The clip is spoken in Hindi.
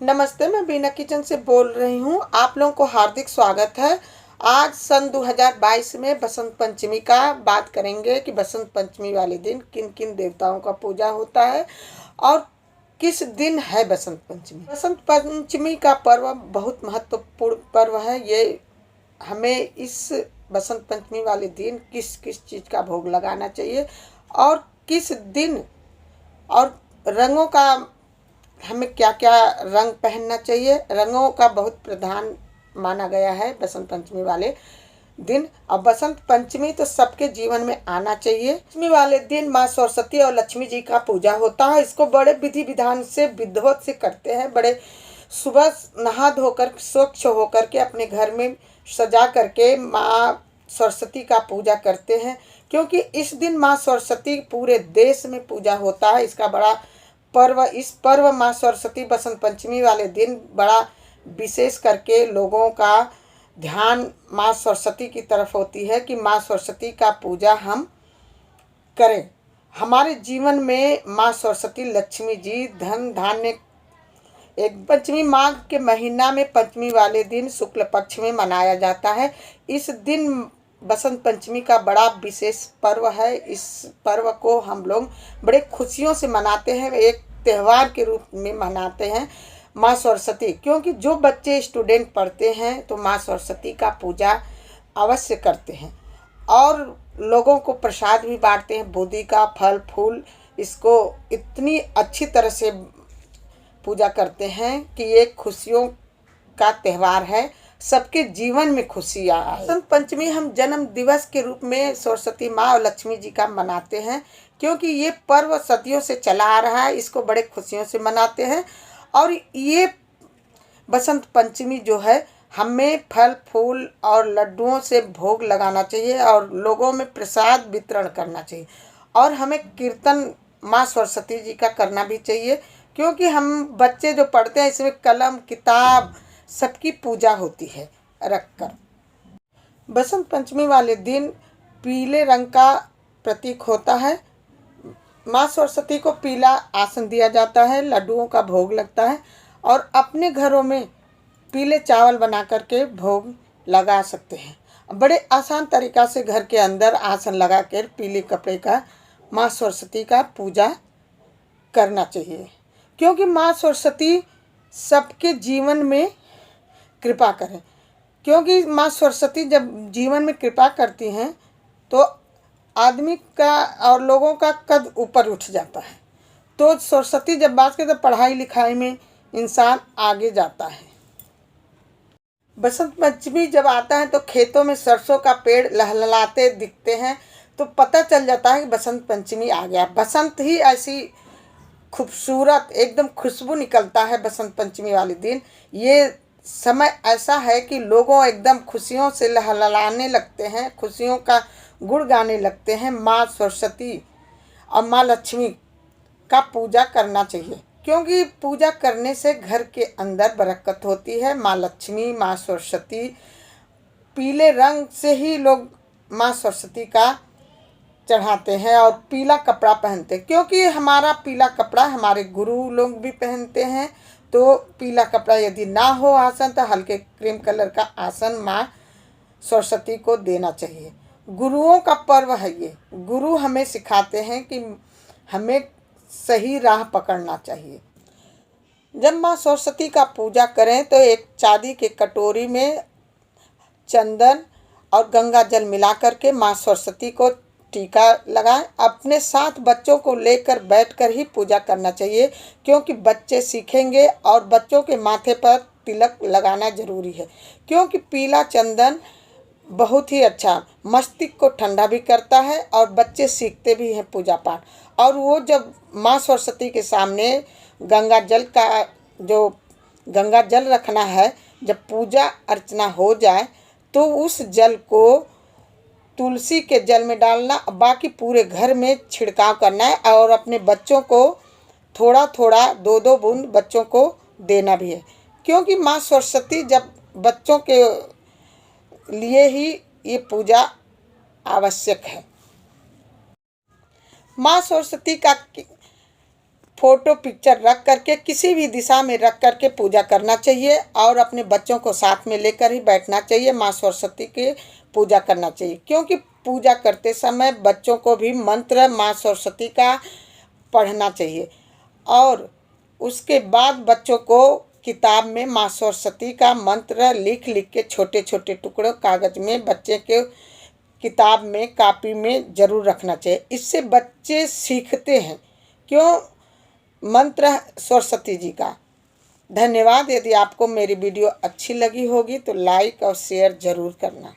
नमस्ते, मैं बीना किचन से बोल रही हूँ। आप लोगों को हार्दिक स्वागत है। आज सन 2022 में बसंत पंचमी का बात करेंगे कि बसंत पंचमी वाले दिन किन किन देवताओं का पूजा होता है और किस दिन है बसंत पंचमी। बसंत पंचमी का पर्व बहुत महत्वपूर्ण पर्व है। ये हमें इस बसंत पंचमी वाले दिन किस किस चीज़ का भोग लगाना चाहिए और किस दिन और रंगों का हमें क्या क्या रंग पहनना चाहिए। रंगों का बहुत प्रधान माना गया है बसंत पंचमी वाले दिन। अब बसंत पंचमी तो सबके जीवन में आना चाहिए। पंचमी वाले दिन माँ सरस्वती और लक्ष्मी जी का पूजा होता है। इसको बड़े विधि विधान से विधिवत से करते हैं। बड़े सुबह नहा धोकर स्वच्छ होकर के अपने घर में सजा करके माँ सरस्वती का पूजा करते हैं, क्योंकि इस दिन माँ सरस्वती पूरे देश में पूजा होता है। इसका बड़ा पर्व, इस पर्व माँ सरस्वती बसंत पंचमी वाले दिन बड़ा विशेष करके लोगों का ध्यान माँ सरस्वती की तरफ होती है कि माँ सरस्वती का पूजा हम करें। हमारे जीवन में माँ सरस्वती लक्ष्मी जी धन धान्य एक पंचमी माघ के महीना में पंचमी वाले दिन शुक्ल पक्ष में मनाया जाता है। इस दिन बसंत पंचमी का बड़ा विशेष पर्व है। इस पर्व को हम लोग बड़े खुशियों से मनाते हैं, एक त्यौहार के रूप में मनाते हैं माँ सरस्वती। क्योंकि जो बच्चे स्टूडेंट पढ़ते हैं तो माँ सरस्वती का पूजा अवश्य करते हैं और लोगों को प्रसाद भी बांटते हैं, बोधि का फल फूल। इसको इतनी अच्छी तरह से पूजा करते हैं कि ये खुशियों का त्यौहार है, सबके जीवन में खुशियाँ आए। बसंत पंचमी हम जन्म दिवस के रूप में सरस्वती माँ और लक्ष्मी जी का मनाते हैं, क्योंकि ये पर्व सदियों से चला आ रहा है। इसको बड़े खुशियों से मनाते हैं और ये बसंत पंचमी जो है हमें फल फूल और लड्डुओं से भोग लगाना चाहिए और लोगों में प्रसाद वितरण करना चाहिए और हमें कीर्तन माँ सरस्वती जी का करना भी चाहिए, क्योंकि हम बच्चे जो पढ़ते हैं इसमें कलम किताब सबकी पूजा होती है रखकर। बसंत पंचमी वाले दिन पीले रंग का प्रतीक होता है। माँ सरस्वती को पीला आसन दिया जाता है, लड्डुओं का भोग लगता है और अपने घरों में पीले चावल बना करके भोग लगा सकते हैं। बड़े आसान तरीक़ा से घर के अंदर आसन लगा कर पीले कपड़े का माँ सरस्वती का पूजा करना चाहिए, क्योंकि माँ सरस्वती सबके जीवन में कृपा करें। क्योंकि माँ सरस्वती जब जीवन में कृपा करती हैं तो आदमी का और लोगों का कद ऊपर उठ जाता है। तो सरस्वती जब बात करें तो पढ़ाई लिखाई में इंसान आगे जाता है। बसंत पंचमी जब आता है तो खेतों में सरसों का पेड़ लहलहाते दिखते हैं, तो पता चल जाता है कि बसंत पंचमी आ गया। बसंत ही ऐसी खूबसूरत एकदम खुशबू निकलता है बसंत पंचमी वाले दिन। ये समय ऐसा है कि लोगों एकदम खुशियों से लहलहाने लगते हैं, खुशियों का गुण गाने लगते हैं। माँ सरस्वती और माँ लक्ष्मी का पूजा करना चाहिए, क्योंकि पूजा करने से घर के अंदर बरकत होती है। माँ लक्ष्मी माँ सरस्वती पीले रंग से ही लोग माँ सरस्वती का चढ़ाते हैं और पीला कपड़ा पहनते हैं, क्योंकि हमारा पीला कपड़ा हमारे गुरु लोग भी पहनते हैं। तो पीला कपड़ा यदि ना हो आसन तो हल्के क्रीम कलर का आसन माँ सरस्वती को देना चाहिए। गुरुओं का पर्व है ये। गुरु हमें सिखाते हैं कि हमें सही राह पकड़ना चाहिए। जब माँ सरस्वती का पूजा करें तो एक चांदी के कटोरी में चंदन और गंगा जल मिला करके माँ सरस्वती को टीका लगाएं। अपने साथ बच्चों को लेकर बैठकर ही पूजा करना चाहिए, क्योंकि बच्चे सीखेंगे और बच्चों के माथे पर तिलक लगाना जरूरी है, क्योंकि पीला चंदन बहुत ही अच्छा मस्तिष्क को ठंडा भी करता है और बच्चे सीखते भी हैं पूजा पाठ। और वो जब माँ सरस्वती के सामने गंगा जल रखना है, जब पूजा अर्चना हो जाए तो उस जल को तुलसी के जल में डालना, बाकी पूरे घर में छिड़काव करना है और अपने बच्चों को थोड़ा थोड़ा 2-2 बूंद बच्चों को देना भी है, क्योंकि माँ सरस्वती जब बच्चों के लिए ही ये पूजा आवश्यक है। माँ सरस्वती का फ़ोटो पिक्चर रख करके किसी भी दिशा में रख करके पूजा करना चाहिए और अपने बच्चों को साथ में लेकर ही बैठना चाहिए। माँ सरस्वती की पूजा करना चाहिए, क्योंकि पूजा करते समय बच्चों को भी मंत्र माँ सरस्वती का पढ़ना चाहिए। और उसके बाद बच्चों को किताब में माँ सरस्वती का मंत्र लिख लिख के छोटे छोटे टुकड़ों कागज में बच्चे के किताब में कॉपी में ज़रूर रखना चाहिए। इससे बच्चे सीखते हैं क्यों मंत्र सरस्वती जी का। धन्यवाद। यदि आपको मेरी वीडियो अच्छी लगी होगी तो लाइक और शेयर ज़रूर करना।